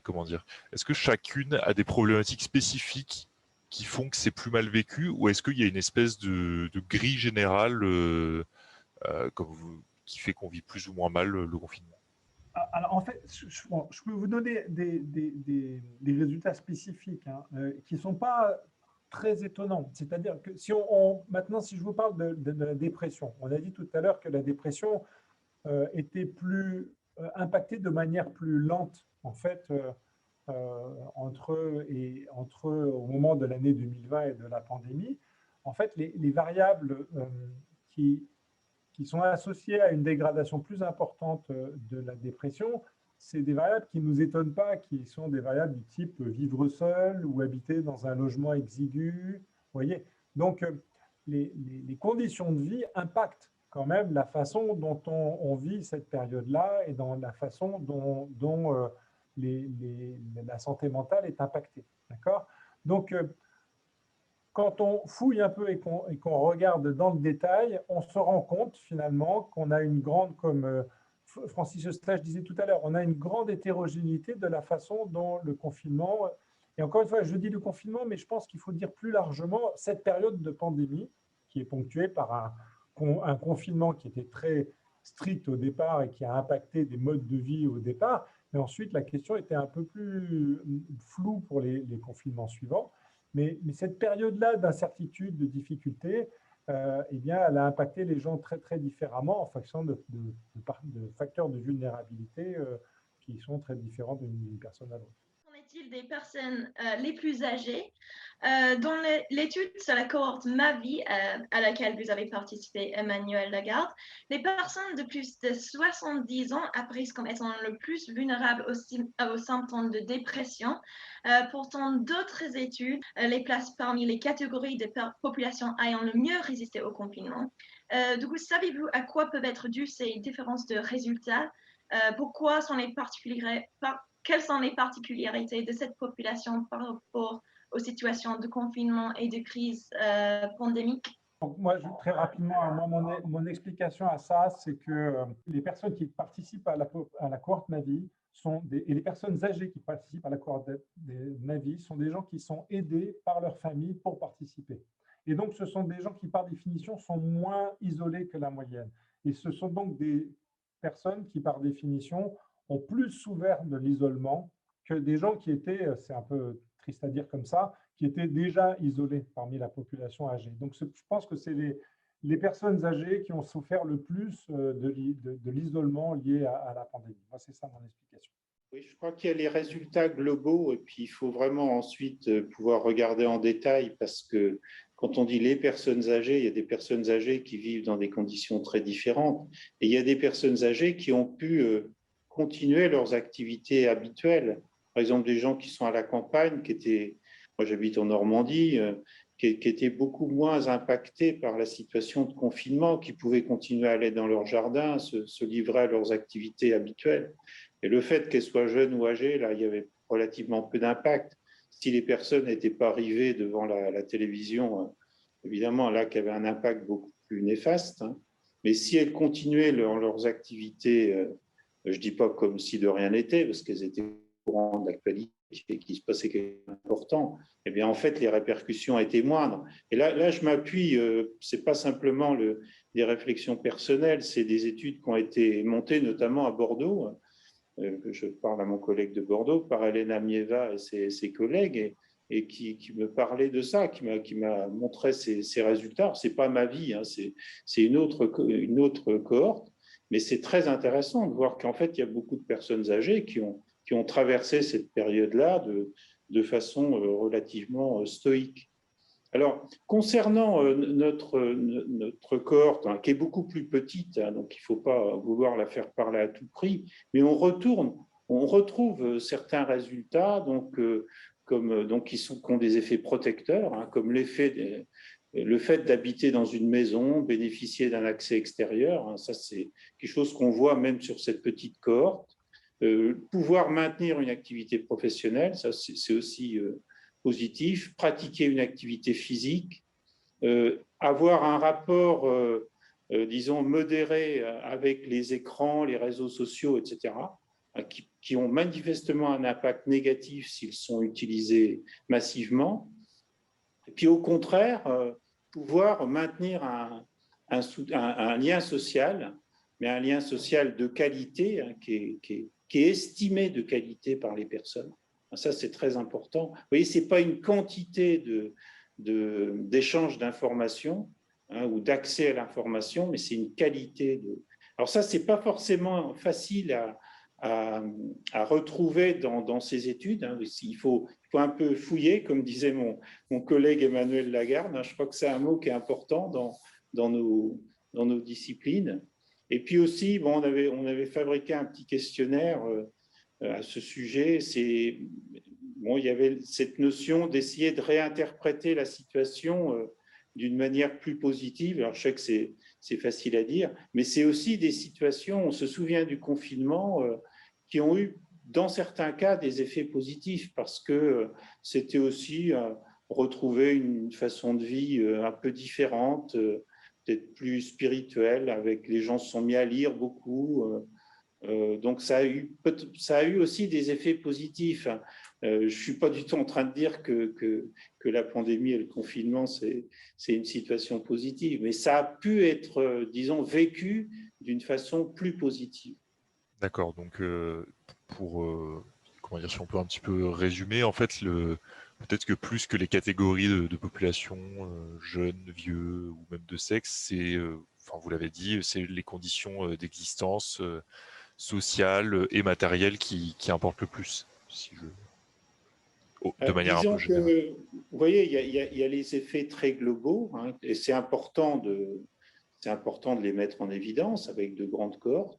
que chacune a des problématiques spécifiques qui font que c'est plus mal vécu, ou est-ce qu'il y a une espèce de grille générale qui fait qu'on vit plus ou moins mal le confinement? Alors, en fait, je peux vous donner des résultats spécifiques qui ne sont pas très étonnants. C'est-à-dire que maintenant, si je vous parle de la dépression, on a dit tout à l'heure que la dépression était plus impactée de manière plus lente, en fait, au moment de l'année 2020 et de la pandémie. En fait, les variables qui sont associées à une dégradation plus importante de la dépression, c'est des variables qui ne nous étonnent pas, qui sont des variables du type vivre seul ou habiter dans un logement exigu. Vous voyez, donc les conditions de vie impactent quand même la façon dont on vit cette période-là et dans la façon dont la santé mentale est impactée. D'accord ? Donc, quand on fouille un peu et qu'on regarde dans le détail, on se rend compte finalement qu'on a une grande, comme Francis Eustache disait tout à l'heure, on a une grande hétérogénéité de la façon dont le confinement, et encore une fois, je dis le confinement, mais je pense qu'il faut dire plus largement cette période de pandémie qui est ponctuée par un confinement qui était très strict au départ et qui a impacté des modes de vie au départ, mais ensuite la question était un peu plus floue pour les confinements suivants. Mais cette période-là d'incertitude, de difficulté, eh bien, elle a impacté les gens très, très différemment en fonction de facteurs de vulnérabilité qui sont très différents d'une personne à l'autre. Qu'en est-il des personnes les plus âgées? Dans l'étude sur la cohorte MAVI à laquelle vous avez participé, Emmanuel Lagarde, les personnes de plus de 70 ans apparaissent comme étant le plus vulnérables aux symptômes de dépression. Pourtant, d'autres études les placent parmi les catégories de populations ayant le mieux résisté au confinement. Du coup, savez-vous à quoi peuvent être dues ces différences de résultats? Pourquoi sont quelles sont les particularités de cette population par rapport aux situations de confinement et de crise pandémique? Donc moi, très rapidement, mon explication à ça, c'est que les personnes qui participent à la cohorte MAVI et les personnes âgées qui participent à la cohorte MAVI sont des gens qui sont aidés par leur famille pour participer. Et donc, ce sont des gens qui, par définition, sont moins isolés que la moyenne. Et ce sont donc des personnes qui, par définition, ont plus souffert de l'isolement que des gens qui étaient, c'est un peu triste à dire comme ça, qui étaient déjà isolés parmi la population âgée. Donc, je pense que c'est les personnes âgées qui ont souffert le plus de l'isolement lié à la pandémie. Moi, c'est ça mon explication. Oui, je crois qu'il y a les résultats globaux et puis il faut vraiment ensuite pouvoir regarder en détail parce que quand on dit les personnes âgées, il y a des personnes âgées qui vivent dans des conditions très différentes et il y a des personnes âgées qui ont pu continuer leurs activités habituelles. Par exemple, des gens qui sont à la campagne, moi j'habite en Normandie, qui étaient beaucoup moins impactés par la situation de confinement, qui pouvaient continuer à aller dans leur jardin, se livrer à leurs activités habituelles. Et le fait qu'elles soient jeunes ou âgées, là, il y avait relativement peu d'impact. Si les personnes n'étaient pas arrivées devant la télévision, évidemment, là, qu'il y avait un impact beaucoup plus néfaste. Hein. Mais si elles continuaient leurs activités, je ne dis pas comme si de rien n'était, parce qu'elles étaient au courant de l'actualité et qu'il se passait quelque chose d'important, eh bien, en fait, les répercussions étaient moindres. Et là je m'appuie, ce n'est pas simplement des réflexions personnelles, c'est des études qui ont été montées, notamment à Bordeaux, je parle à mon collègue de Bordeaux, par Elena Mieva et ses collègues, et qui me parlait de ça, qui m'a montré ses résultats. Ce n'est pas ma vie, hein, c'est une autre cohorte, mais c'est très intéressant de voir qu'en fait, il y a beaucoup de personnes âgées qui ont traversé cette période-là de façon relativement stoïque. Alors, concernant notre cohorte, hein, qui est beaucoup plus petite, hein, donc il ne faut pas vouloir la faire parler à tout prix, mais on retrouve certains résultats donc, qui ont des effets protecteurs, hein, comme le fait d'habiter dans une maison, bénéficier d'un accès extérieur, hein, ça c'est quelque chose qu'on voit même sur cette petite cohorte. Pouvoir maintenir une activité professionnelle, ça c'est aussi positif, pratiquer une activité physique, avoir un rapport, disons, modéré avec les écrans, les réseaux sociaux, etc., qui ont manifestement un impact négatif s'ils sont utilisés massivement. Et puis au contraire, pouvoir maintenir un lien social, mais un lien social de qualité, hein, qui est estimé de qualité par les personnes. Ça, c'est très important. Vous voyez, ce n'est pas une quantité d'échange d'informations, hein, ou d'accès à l'information, mais c'est une qualité de... Alors ça, ce n'est pas forcément facile à retrouver dans ces études, hein. Il faut un peu fouiller, comme disait mon collègue Emmanuel Lagarde, hein. Je crois que c'est un mot qui est important dans nos disciplines. Et puis aussi, bon, on avait fabriqué un petit questionnaire à ce sujet. Bon, il y avait cette notion d'essayer de réinterpréter la situation d'une manière plus positive. Alors, je sais que c'est facile à dire, mais c'est aussi des situations, on se souvient du confinement, qui ont eu, dans certains cas, des effets positifs, parce que c'était aussi retrouver une façon de vie un peu différente, peut-être plus spirituelle, avec les gens se sont mis à lire beaucoup. Donc, ça a eu aussi des effets positifs. Je ne suis pas du tout en train de dire que la pandémie et le confinement, c'est une situation positive, mais ça a pu être, disons, vécu d'une façon plus positive. D'accord, donc comment dire, si on peut un petit peu résumer, en fait, peut-être que plus que les catégories de population, jeunes, vieux ou même de sexe, c'est, enfin vous l'avez dit, c'est les conditions d'existence sociales et matérielles qui importent le plus, de manière un peu Disons générale. que, vous voyez, il y a les effets très globaux, hein, et c'est important de les mettre en évidence avec de grandes cohortes.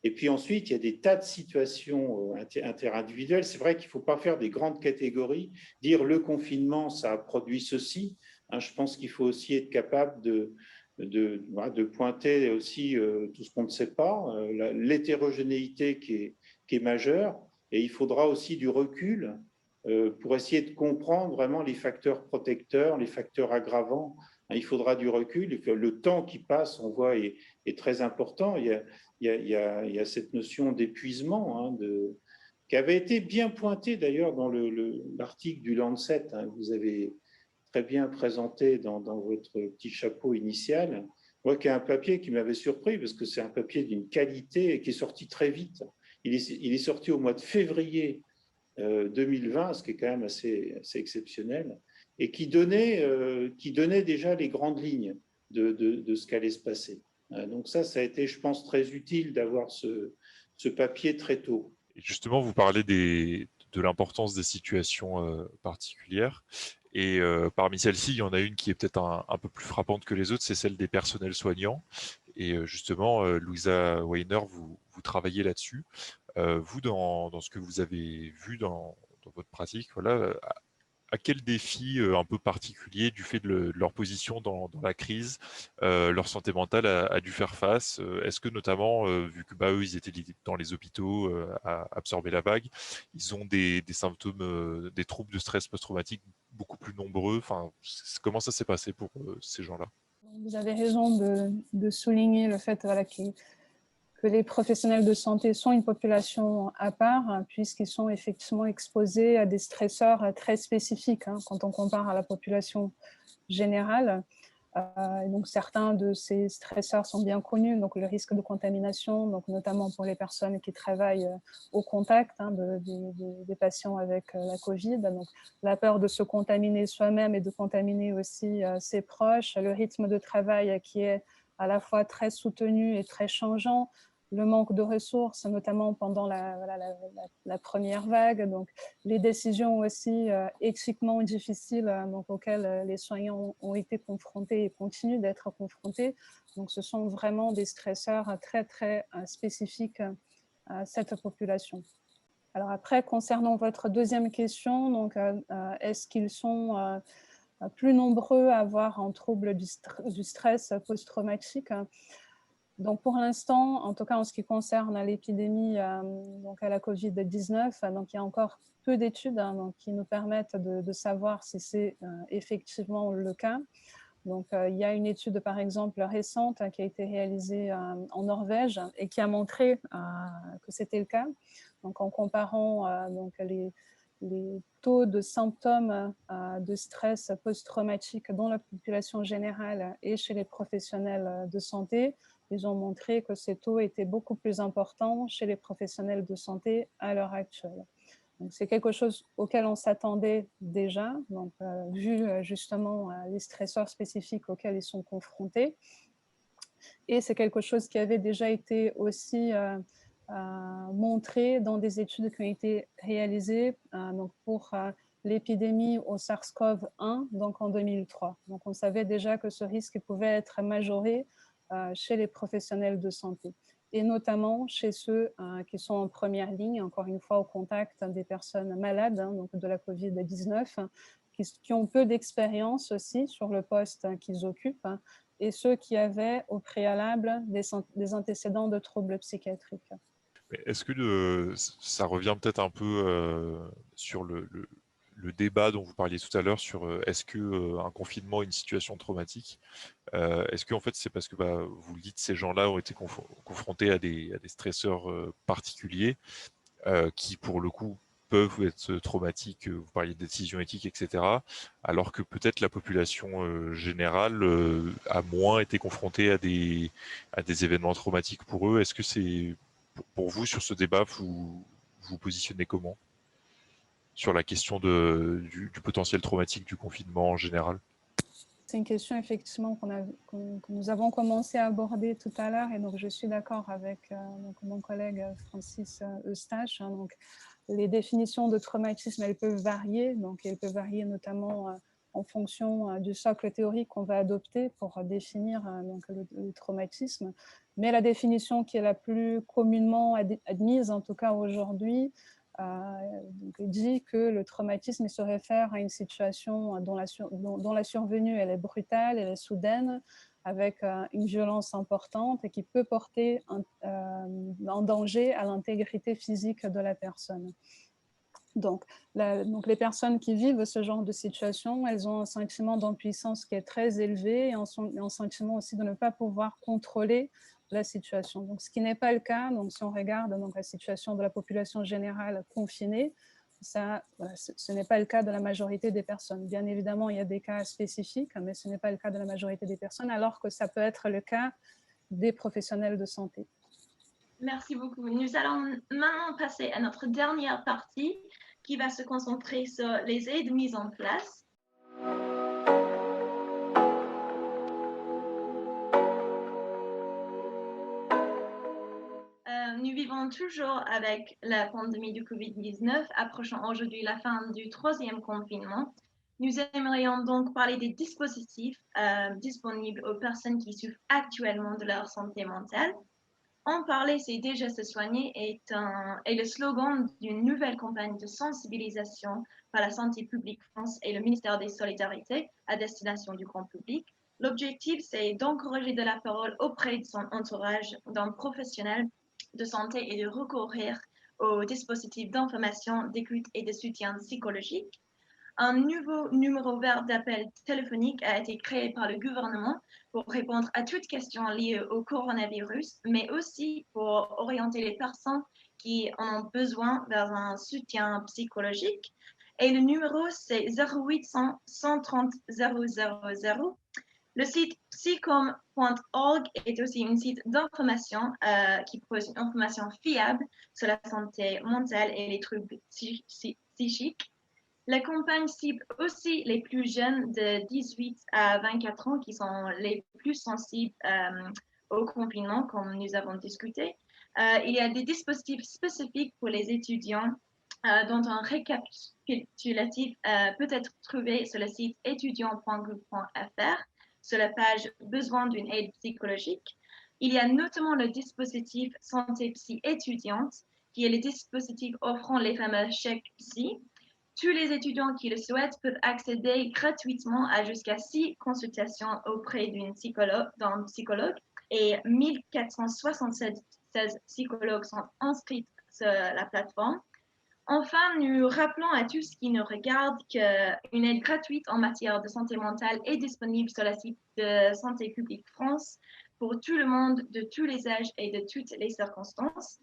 Et puis ensuite, il y a des tas de situations interindividuelles. C'est vrai qu'il ne faut pas faire des grandes catégories, dire le confinement, ça a produit ceci. Hein, je pense qu'il faut aussi être capable de pointer aussi tout ce qu'on ne sait pas, l'hétérogénéité qui est majeure. Et il faudra aussi du recul pour essayer de comprendre vraiment les facteurs protecteurs, les facteurs aggravants. Hein, il faudra du recul. Le temps qui passe, on voit, est très important. Il y a cette notion d'épuisement, hein, qui avait été bien pointée d'ailleurs dans l'article du Lancet, hein, que vous avez très bien présenté dans votre petit chapeau initial. Moi, qui est un papier qui m'avait surpris, parce que c'est un papier d'une qualité et qui est sorti très vite. Il est sorti au mois de février 2020, ce qui est quand même assez exceptionnel, et qui donnait déjà les grandes lignes de ce qu'allait se passer. Donc ça a été, je pense, très utile d'avoir ce papier très tôt. Et justement, vous parlez de l'importance des situations particulières. Et parmi celles-ci, il y en a une qui est peut-être un peu plus frappante que les autres, c'est celle des personnels soignants. Et justement, Louisa Weiner, vous travaillez là-dessus. Vous, dans ce que vous avez vu dans votre pratique, voilà, à quel défi un peu particulier, du fait de leur position dans la crise, leur santé mentale a dû faire face? Est-ce que notamment, vu que eux, ils étaient dans les hôpitaux à absorber la vague, ils ont des symptômes, des troubles de stress post-traumatique beaucoup plus nombreux? Enfin, comment ça s'est passé pour ces gens-là? Vous avez raison de souligner le fait voilà, que les professionnels de santé sont une population à part, puisqu'ils sont effectivement exposés à des stresseurs très spécifiques, hein, quand on compare à la population générale. Et donc, certains de ces stresseurs sont bien connus, donc le risque de contamination, donc notamment pour les personnes qui travaillent au contact des patients avec la Covid. Donc, la peur de se contaminer soi-même et de contaminer aussi ses proches, le rythme de travail qui est à la fois très soutenu et très changeant, le manque de ressources, notamment pendant la première vague, donc les décisions aussi éthiquement difficiles donc, auxquelles les soignants ont été confrontés et continuent d'être confrontés. Donc, ce sont vraiment des stresseurs très, très spécifiques à cette population. Alors après, concernant votre deuxième question, donc, est-ce qu'ils sont plus nombreux à avoir un trouble du stress post-traumatique? Donc, pour l'instant, en tout cas en ce qui concerne l'épidémie donc à la Covid-19, donc il y a encore peu d'études qui nous permettent de savoir si c'est effectivement le cas. Donc, il y a une étude, par exemple, récente qui a été réalisée en Norvège et qui a montré que c'était le cas. Donc, en comparant donc les taux de symptômes de stress post-traumatique dans la population générale et chez les professionnels de santé, ils ont montré que ces taux étaient beaucoup plus importants chez les professionnels de santé à l'heure actuelle. C'est quelque chose auquel on s'attendait déjà, donc, vu justement les stresseurs spécifiques auxquels ils sont confrontés. Et c'est quelque chose qui avait déjà été aussi montré dans des études qui ont été réalisées donc pour l'épidémie au SARS-CoV-1 donc en 2003. Donc on savait déjà que ce risque pouvait être majoré chez les professionnels de santé, et notamment chez ceux qui sont en première ligne, encore une fois au contact des personnes malades donc de la Covid-19, qui ont peu d'expérience aussi sur le poste qu'ils occupent, et ceux qui avaient au préalable des antécédents de troubles psychiatriques. Est-ce que ça revient peut-être un peu sur le débat dont vous parliez tout à l'heure sur est-ce qu'un confinement est une situation traumatique? Est-ce que en fait, c'est parce que vous le dites, ces gens-là ont été confrontés à des stresseurs particuliers qui, pour le coup, peuvent être traumatiques, vous parliez de décisions éthiques, etc., alors que peut-être la population générale a moins été confrontée à des événements traumatiques pour eux. Est-ce que c'est, pour vous, sur ce débat, vous vous positionnez comment sur la question du potentiel traumatique du confinement en général? C'est une question effectivement que nous avons commencé à aborder tout à l'heure, et donc je suis d'accord avec mon collègue Francis Eustache. Donc, les définitions de traumatisme, elles peuvent varier, donc elles peuvent varier notamment en fonction du socle théorique qu'on va adopter pour définir donc, le traumatisme. Mais la définition qui est la plus communément admise, en tout cas aujourd'hui, dit que le traumatisme se réfère à une situation dont la survenue elle est brutale, elle est soudaine, avec une violence importante et qui peut porter en danger à l'intégrité physique de la personne. Donc, les personnes qui vivent ce genre de situation, elles ont un sentiment d'impuissance qui est très élevé et un sentiment aussi de ne pas pouvoir contrôler la situation. Donc, ce qui n'est pas le cas, donc, si on regarde donc, la situation de la population générale confinée, ce n'est pas le cas de la majorité des personnes. Bien évidemment, il y a des cas spécifiques, mais ce n'est pas le cas de la majorité des personnes, alors que ça peut être le cas des professionnels de santé. Merci beaucoup. Nous allons maintenant passer à notre dernière partie qui va se concentrer sur les aides mises en place. Nous vivons toujours avec la pandémie du Covid-19, approchant aujourd'hui la fin du 3e confinement. Nous aimerions donc parler des dispositifs disponibles aux personnes qui souffrent actuellement de leur santé mentale. En parler, c'est déjà se soigner est le slogan d'une nouvelle campagne de sensibilisation par la Santé publique France et le ministère des Solidarités à destination du grand public. L'objectif, c'est d'encourager de la parole auprès de son entourage d'un professionnel de santé et de recourir aux dispositifs d'information, d'écoute et de soutien psychologique. Un nouveau numéro vert d'appel téléphonique a été créé par le gouvernement pour répondre à toutes questions liées au coronavirus, mais aussi pour orienter les personnes qui en ont besoin vers un soutien psychologique. Et le numéro, c'est 0800 130 000. Le site psychom.org est aussi un site d'information qui propose une information fiable sur la santé mentale et les troubles psychiques. La campagne cible aussi les plus jeunes de 18 à 24 ans qui sont les plus sensibles au confinement, comme nous avons discuté. Il y a des dispositifs spécifiques pour les étudiants dont un récapitulatif peut être trouvé sur le site étudiant.gouv.fr sur la page Besoin d'une aide psychologique. Il y a notamment le dispositif Santé Psy étudiante, qui est le dispositif offrant les fameux chèques psy. Tous les étudiants qui le souhaitent peuvent accéder gratuitement à jusqu'à 6 consultations auprès d'un psychologue et 1476 psychologues sont inscrits sur la plateforme. Enfin, nous rappelons à tous qui nous regardent qu'une aide gratuite en matière de santé mentale est disponible sur le site de Santé publique France pour tout le monde, de tous les âges et de toutes les circonstances.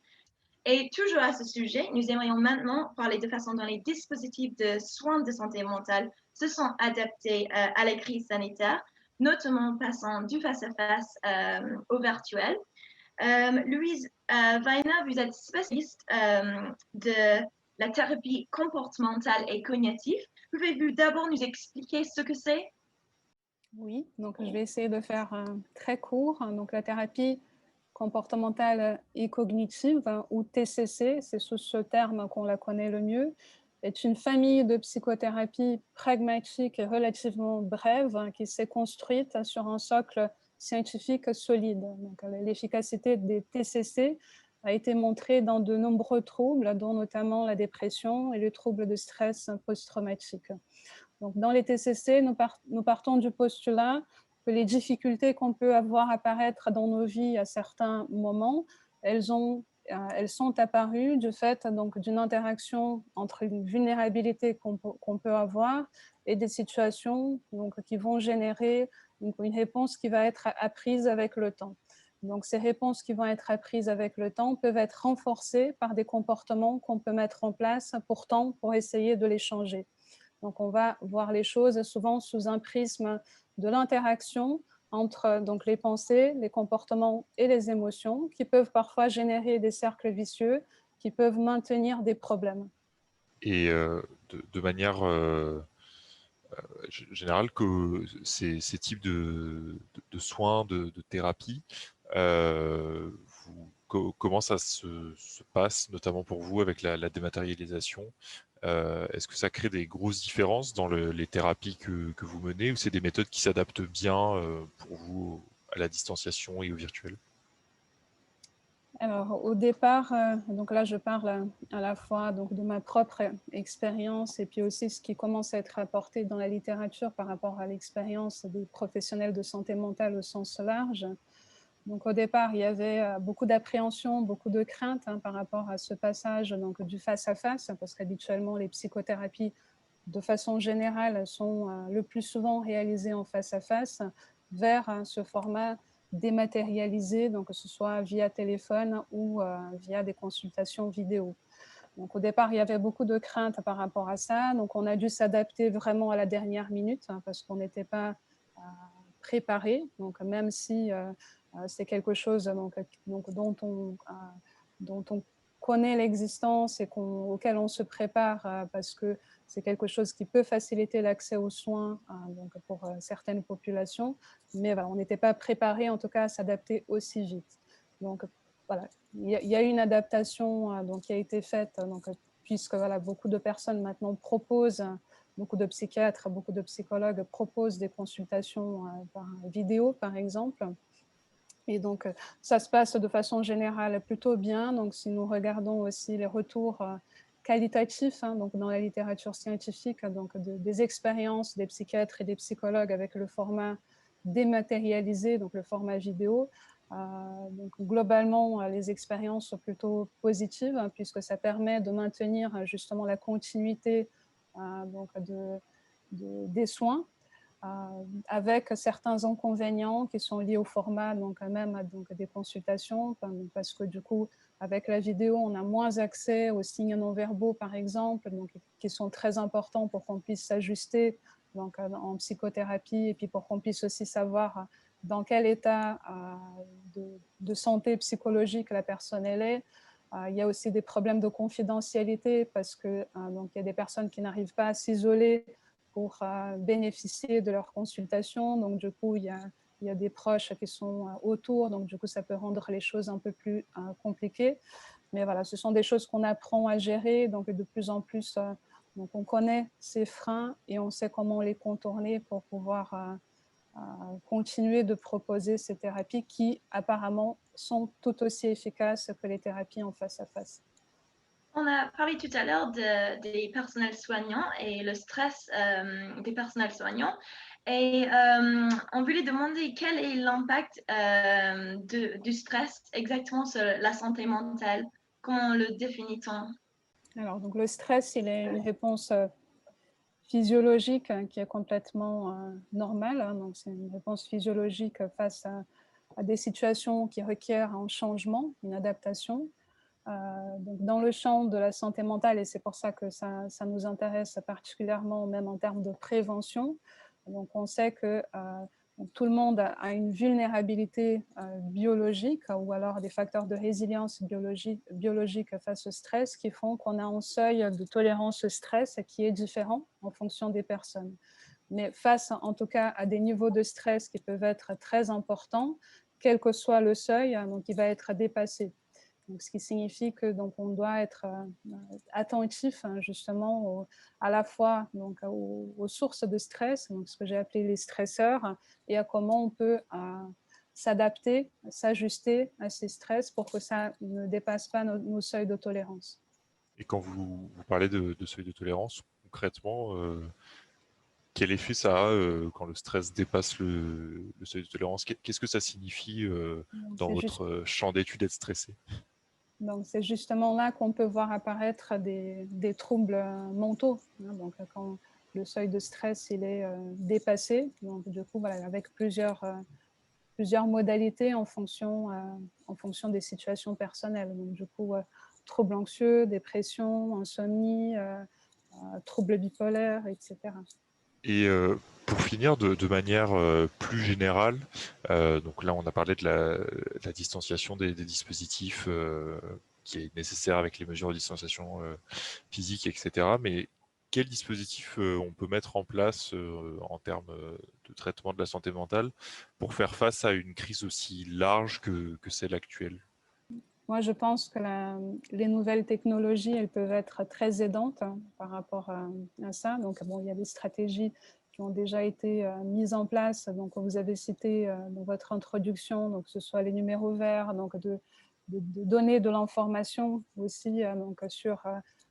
Et toujours à ce sujet, nous aimerions maintenant parler de façon dont les dispositifs de soins de santé mentale se sont adaptés à la crise sanitaire, notamment passant du face-à-face au virtuel. Louise Weiner, vous êtes spécialiste de la thérapie comportementale et cognitive. Pouvez-vous d'abord nous expliquer ce que c'est? Oui, donc je vais essayer de faire très court. Donc la thérapie comportementale et cognitive, ou TCC, c'est sous ce terme qu'on la connaît le mieux, est une famille de psychothérapie pragmatique et relativement brève qui s'est construite sur un socle scientifique solide. Donc, l'efficacité des TCC a été montrée dans de nombreux troubles, dont notamment la dépression et les troubles de stress post-traumatique. Donc, dans les TCC, nous partons du postulat que les difficultés qu'on peut avoir apparaître dans nos vies à certains moments, elles sont apparues du fait d'une interaction entre une vulnérabilité qu'on peut avoir et des situations qui vont générer une réponse qui va être apprise avec le temps. Donc, ces réponses qui vont être apprises avec le temps peuvent être renforcées par des comportements qu'on peut mettre en place pourtant pour essayer de les changer. Donc, on va voir les choses souvent sous un prisme de l'interaction entre les pensées, les comportements et les émotions qui peuvent parfois générer des cercles vicieux qui peuvent maintenir des problèmes. Et de manière générale, que ces types de soins, de thérapie, comment ça se passe, notamment pour vous avec la dématérialisation? Est-ce que ça crée des grosses différences dans les thérapies que vous menez, ou c'est des méthodes qui s'adaptent bien pour vous à la distanciation et au virtuel? Alors, au départ, donc là, je parle à la fois de ma propre expérience et puis aussi ce qui commence à être rapporté dans la littérature par rapport à l'expérience des professionnels de santé mentale au sens large. Donc, au départ, il y avait beaucoup d'appréhension, beaucoup de crainte par rapport à ce passage du face-à-face, parce qu'habituellement, les psychothérapies, de façon générale, sont le plus souvent réalisées en face-à-face, vers ce format dématérialisé, donc que ce soit via téléphone ou via des consultations vidéo. Donc, au départ, il y avait beaucoup de craintes par rapport à ça. Donc, on a dû s'adapter vraiment à la dernière minute parce qu'on n'était pas préparé. Donc, même si c'est quelque chose dont on connaît l'existence et auquel on se prépare parce que c'est quelque chose qui peut faciliter l'accès aux soins pour certaines populations. Mais voilà, on n'était pas préparé en tout cas à s'adapter aussi vite. Donc voilà, il y a une adaptation qui a été faite puisque voilà, beaucoup de personnes maintenant proposent, beaucoup de psychiatres, beaucoup de psychologues proposent des consultations par vidéo par exemple. Et donc, ça se passe de façon générale plutôt bien. Donc, si nous regardons aussi les retours qualitatifs donc dans la littérature scientifique, des expériences des psychiatres et des psychologues avec le format dématérialisé, donc le format vidéo, donc globalement, les expériences sont plutôt positives puisque ça permet de maintenir justement la continuité des soins. Avec certains inconvénients qui sont liés au format, même des consultations, parce que du coup, avec la vidéo, on a moins accès aux signes non-verbaux, par exemple, qui sont très importants pour qu'on puisse s'ajuster donc, en psychothérapie, et puis pour qu'on puisse aussi savoir dans quel état de santé psychologique la personne elle est. Il y a aussi des problèmes de confidentialité parce que donc, il y a des personnes qui n'arrivent pas à s'isoler pour bénéficier de leur consultation. Donc, du coup, il y a des proches qui sont autour. Donc, du coup, ça peut rendre les choses un peu plus compliquées. Mais voilà, ce sont des choses qu'on apprend à gérer. Donc, de plus en plus, donc on connaît ces freins et on sait comment les contourner pour pouvoir continuer de proposer ces thérapies qui, apparemment, sont tout aussi efficaces que les thérapies en face à face. On a parlé tout à l'heure des personnels soignants et le stress des personnels soignants. Et on voulait demander quel est l'impact du stress exactement sur la santé mentale. Comment le définit-on? Alors, donc, le stress, il est une réponse physiologique qui est complètement normale. Donc, c'est une réponse physiologique face à des situations qui requièrent un changement, une adaptation. Donc dans le champ de la santé mentale, et c'est pour ça que ça nous intéresse particulièrement, même en termes de prévention. Donc on sait que tout le monde a une vulnérabilité biologique ou alors des facteurs de résilience biologique face au stress qui font qu'on a un seuil de tolérance au stress qui est différent en fonction des personnes. Mais face en tout cas à des niveaux de stress qui peuvent être très importants, quel que soit le seuil, donc il va être dépassé. Donc, ce qui signifie que donc, on doit être attentif justement à la fois donc, aux sources de stress, donc ce que j'ai appelé les stresseurs, et à comment on peut s'adapter, s'ajuster à ces stress pour que ça ne dépasse pas nos seuils de tolérance. Et quand vous parlez de seuil de tolérance, concrètement, quel effet ça a quand le stress dépasse le seuil de tolérance? Qu'est-ce que ça signifie dans votre champ d'études d'être stressé? Donc, c'est justement là qu'on peut voir apparaître des troubles mentaux. Donc, quand le seuil de stress il est dépassé, donc du coup, voilà, avec plusieurs modalités en fonction des situations personnelles. Donc, du coup, troubles anxieux, dépression, insomnie, troubles bipolaires, etc. Et pour finir, de manière plus générale, donc là on a parlé de la distanciation des dispositifs qui est nécessaire avec les mesures de distanciation physique, etc. Mais quel dispositif on peut mettre en place en termes de traitement de la santé mentale pour faire face à une crise aussi large que celle actuelle? Moi, je pense que les nouvelles technologies, elles peuvent être très aidantes par rapport à ça. Donc, bon, il y a des stratégies qui ont déjà été mises en place. Donc, vous avez cité dans votre introduction, donc, que ce soit les numéros verts, donc de donner de l'information aussi donc, sur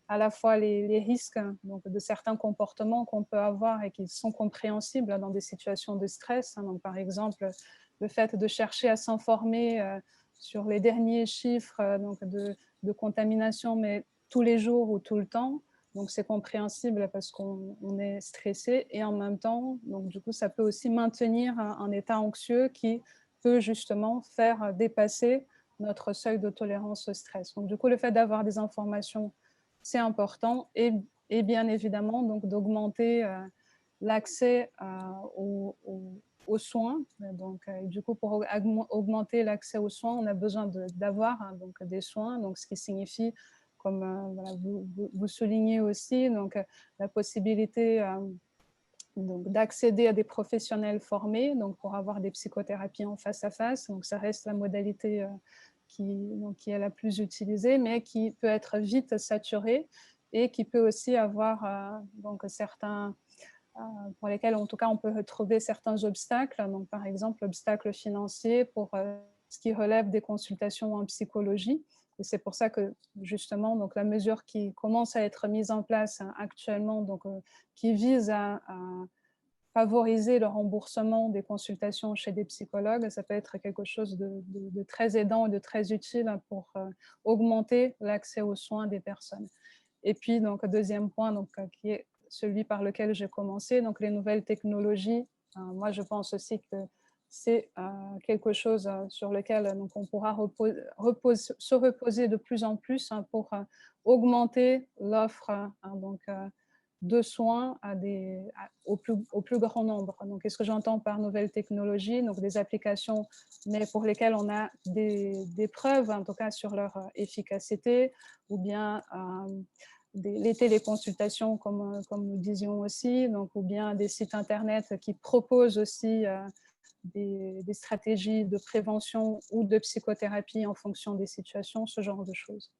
à la fois les risques donc, de certains comportements qu'on peut avoir et qui sont compréhensibles dans des situations de stress. Donc, par exemple, le fait de chercher à s'informer sur les derniers chiffres donc de contamination, mais tous les jours ou tout le temps. Donc, c'est compréhensible parce qu'on est stressé et en même temps, donc, du coup, ça peut aussi maintenir un état anxieux qui peut justement faire dépasser notre seuil de tolérance au stress. Donc, du coup, le fait d'avoir des informations, c'est important et bien évidemment, donc, d'augmenter l'accès aux soins. Donc, du coup, pour augmenter l'accès aux soins, on a besoin d'avoir donc, des soins, donc, ce qui signifie, comme voilà, vous soulignez aussi, donc, la possibilité d'accéder à des professionnels formés donc, pour avoir des psychothérapies en face à face. Donc, ça reste la modalité qui est la plus utilisée, mais qui peut être vite saturée et qui peut aussi avoir donc, certains pour lesquels, en tout cas, on peut retrouver certains obstacles. Donc, par exemple, l'obstacle financier pour ce qui relève des consultations en psychologie. Et c'est pour ça que, justement, donc, la mesure qui commence à être mise en place actuellement, donc, qui vise à favoriser le remboursement des consultations chez des psychologues, ça peut être quelque chose de très aidant et de très utile pour augmenter l'accès aux soins des personnes. Et puis, donc, deuxième point, donc, qui est celui par lequel j'ai commencé, donc les nouvelles technologies. Moi, je pense aussi que c'est quelque chose sur lequel donc, on pourra se reposer de plus en plus pour augmenter l'offre donc, de soins au plus grand nombre. Donc, qu'est-ce que j'entends par nouvelles technologies? Donc, des applications, mais pour lesquelles on a des preuves, en tout cas, sur leur efficacité, ou bien les téléconsultations, comme nous disions aussi, donc, ou bien des sites Internet qui proposent aussi des stratégies de prévention ou de psychothérapie en fonction des situations, ce genre de choses.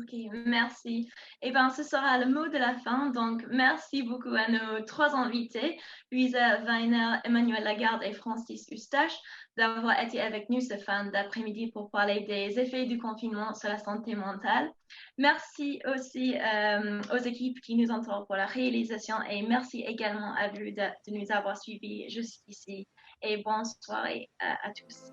Ok, merci. Eh bien, ce sera le mot de la fin. Donc, merci beaucoup à nos trois invités, Luisa Weiner, Emmanuel Lagarde et Francis Eustache, d'avoir été avec nous ce fin d'après-midi pour parler des effets du confinement sur la santé mentale. Merci aussi aux équipes qui nous entourent pour la réalisation et merci également à vous de nous avoir suivis jusqu'ici et bonne soirée à tous.